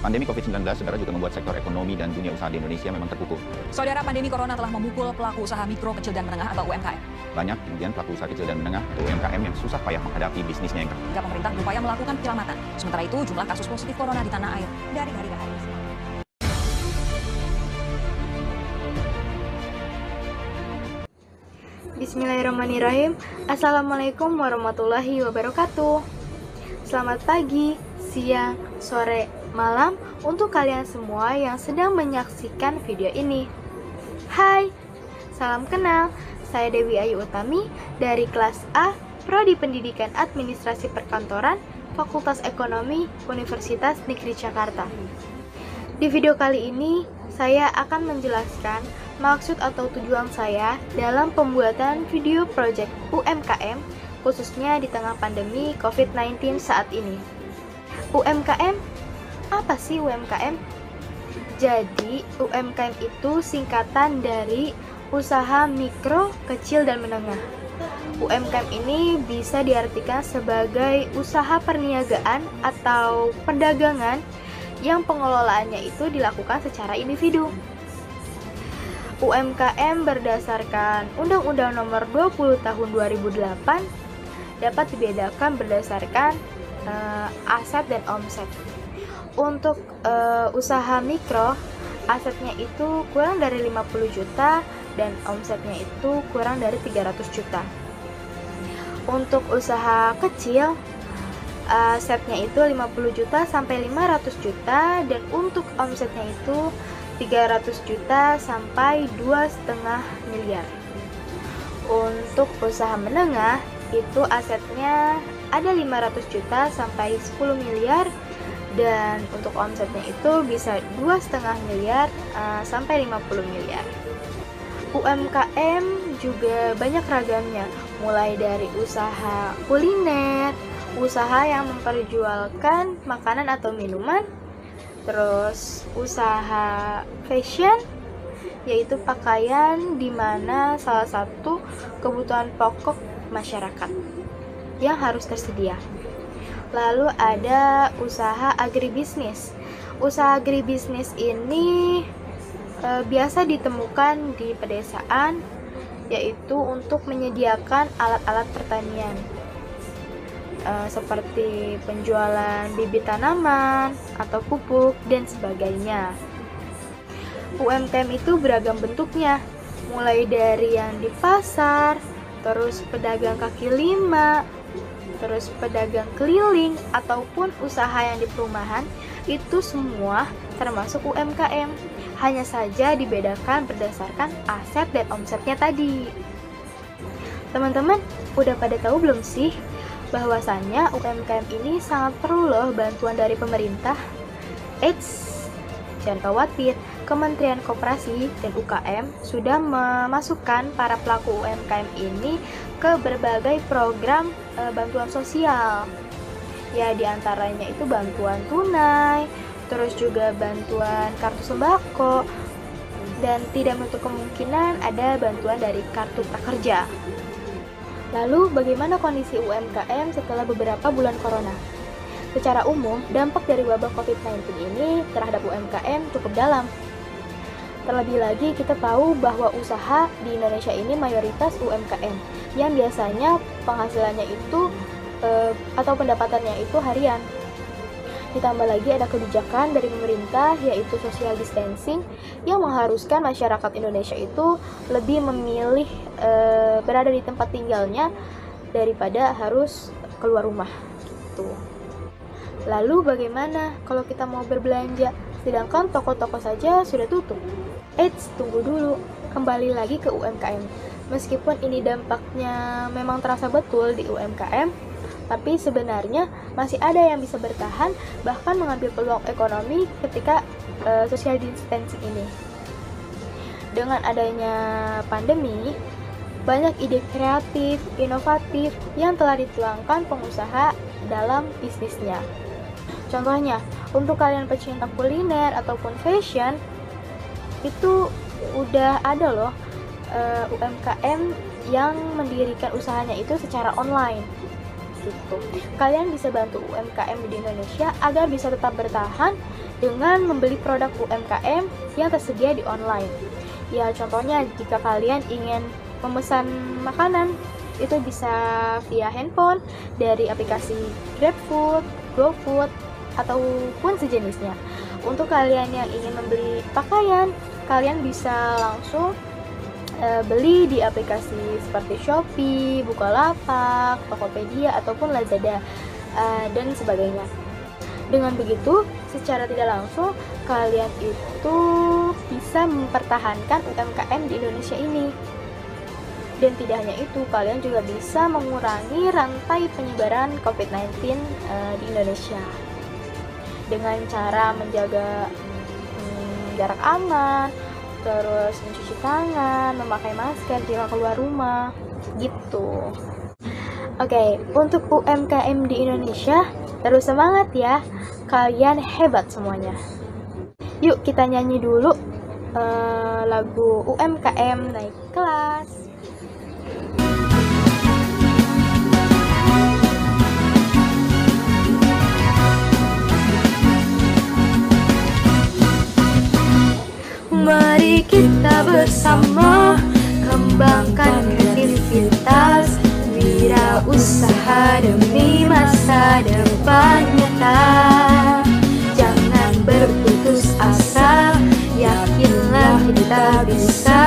Pandemi COVID-19, saudara, juga membuat sektor ekonomi dan dunia usaha di Indonesia memang terpukul. Saudara, pandemi corona telah memukul pelaku usaha mikro, kecil, dan menengah atau UMKM. Banyak kemudian pelaku usaha kecil dan menengah atau UMKM yang susah payah menghadapi bisnisnya yang keras. Hingga pemerintah berupaya melakukan penyelamatan. Sementara itu, jumlah kasus positif corona di tanah air dari hari ke hari. Bismillahirrahmanirrahim. Assalamualaikum warahmatullahi wabarakatuh. Selamat pagi, siang, sore, malam untuk kalian semua yang sedang menyaksikan video ini. Hai, salam kenal. Saya Dewi Ayu Utami dari kelas A, Prodi Pendidikan Administrasi Perkantoran, Fakultas Ekonomi, Universitas Negeri Jakarta. Di video kali ini, saya akan menjelaskan maksud atau tujuan saya dalam pembuatan video project UMKM, khususnya di tengah pandemi COVID-19 saat ini. UMKM, apa sih UMKM? Jadi, UMKM itu singkatan dari usaha mikro, kecil, dan menengah. UMKM ini bisa diartikan sebagai usaha perniagaan atau perdagangan yang pengelolaannya itu dilakukan secara individu. UMKM berdasarkan Undang-Undang Nomor 20 Tahun 2008 dapat dibedakan berdasarkan aset dan omset. Untuk usaha mikro, asetnya itu kurang dari 50 juta dan omsetnya itu kurang dari 300 juta. Untuk usaha kecil, asetnya itu 50 juta sampai 500 juta dan untuk omsetnya itu 300 juta sampai 2,5 miliar. Untuk usaha menengah, itu asetnya ada 500 juta sampai 10 miliar dan untuk omsetnya itu bisa 2,5 miliar sampai 50 miliar. UMKM juga banyak ragamnya, mulai dari usaha kuliner, usaha yang memperjualkan makanan atau minuman, terus usaha fashion, yaitu pakaian di mana salah satu kebutuhan pokok masyarakat yang harus tersedia. Lalu ada usaha agribisnis. Usaha agribisnis ini biasa ditemukan di pedesaan, yaitu untuk menyediakan alat-alat pertanian seperti penjualan bibit tanaman atau pupuk dan sebagainya. UMKM itu beragam bentuknya, mulai dari yang di pasar, terus pedagang kaki lima, terus pedagang keliling, ataupun usaha yang di perumahan, itu semua termasuk UMKM. Hanya saja dibedakan berdasarkan aset dan omsetnya tadi. Teman-teman, udah pada tahu belum sih bahwasannya UMKM ini sangat perlu loh bantuan dari pemerintah? Eits, jangan khawatir, Kementerian Koperasi dan UKM sudah memasukkan para pelaku UMKM ini ke berbagai program bantuan sosial. Ya, diantaranya itu bantuan tunai, terus juga bantuan kartu sembako, dan tidak menutup kemungkinan ada bantuan dari kartu prakerja. Lalu, bagaimana kondisi UMKM setelah beberapa bulan corona? Secara umum, dampak dari wabah COVID-19 ini terhadap UMKM cukup dalam. Terlebih lagi, kita tahu bahwa usaha di Indonesia ini mayoritas UMKM, yang biasanya penghasilannya itu atau pendapatannya itu harian. Ditambah lagi ada kebijakan dari pemerintah, yaitu social distancing, yang mengharuskan masyarakat Indonesia itu lebih memilih berada di tempat tinggalnya daripada harus keluar rumah gitu. Lalu bagaimana kalau kita mau berbelanja, sedangkan toko-toko saja sudah tutup? Eits, tunggu dulu, kembali lagi ke UMKM. Meskipun ini dampaknya memang terasa betul di UMKM, tapi sebenarnya masih ada yang bisa bertahan, bahkan mengambil peluang ekonomi ketika social distancing ini. Dengan adanya pandemi, banyak ide kreatif, inovatif yang telah dituangkan pengusaha dalam bisnisnya. Contohnya, untuk kalian pecinta kuliner ataupun fashion, itu udah ada loh UMKM yang mendirikan usahanya itu secara online. Gitu. Kalian bisa bantu UMKM di Indonesia agar bisa tetap bertahan dengan membeli produk UMKM yang tersedia di online. Ya, contohnya jika kalian ingin memesan makanan, itu bisa via handphone dari aplikasi GrabFood, GoFood, ataupun sejenisnya. Untuk kalian yang ingin membeli pakaian, kalian bisa langsung beli di aplikasi seperti Shopee, Bukalapak, Tokopedia, ataupun Lazada, dan sebagainya. Dengan begitu, secara tidak langsung, kalian itu bisa mempertahankan UMKM di Indonesia ini. Dan tidak hanya itu, kalian juga bisa mengurangi rantai penyebaran COVID-19 di Indonesia. Dengan cara menjaga jarak aman, terus mencuci tangan, memakai masker jika keluar rumah, gitu. Oke, untuk UMKM di Indonesia, terus semangat ya, kalian hebat semuanya. Yuk kita nyanyi dulu lagu UMKM Naik Kelas. Mari kita bersama kembangkan kreativitas, wirausaha demi masa depan nyata. Jangan berputus asa, yakinlah kita bisa.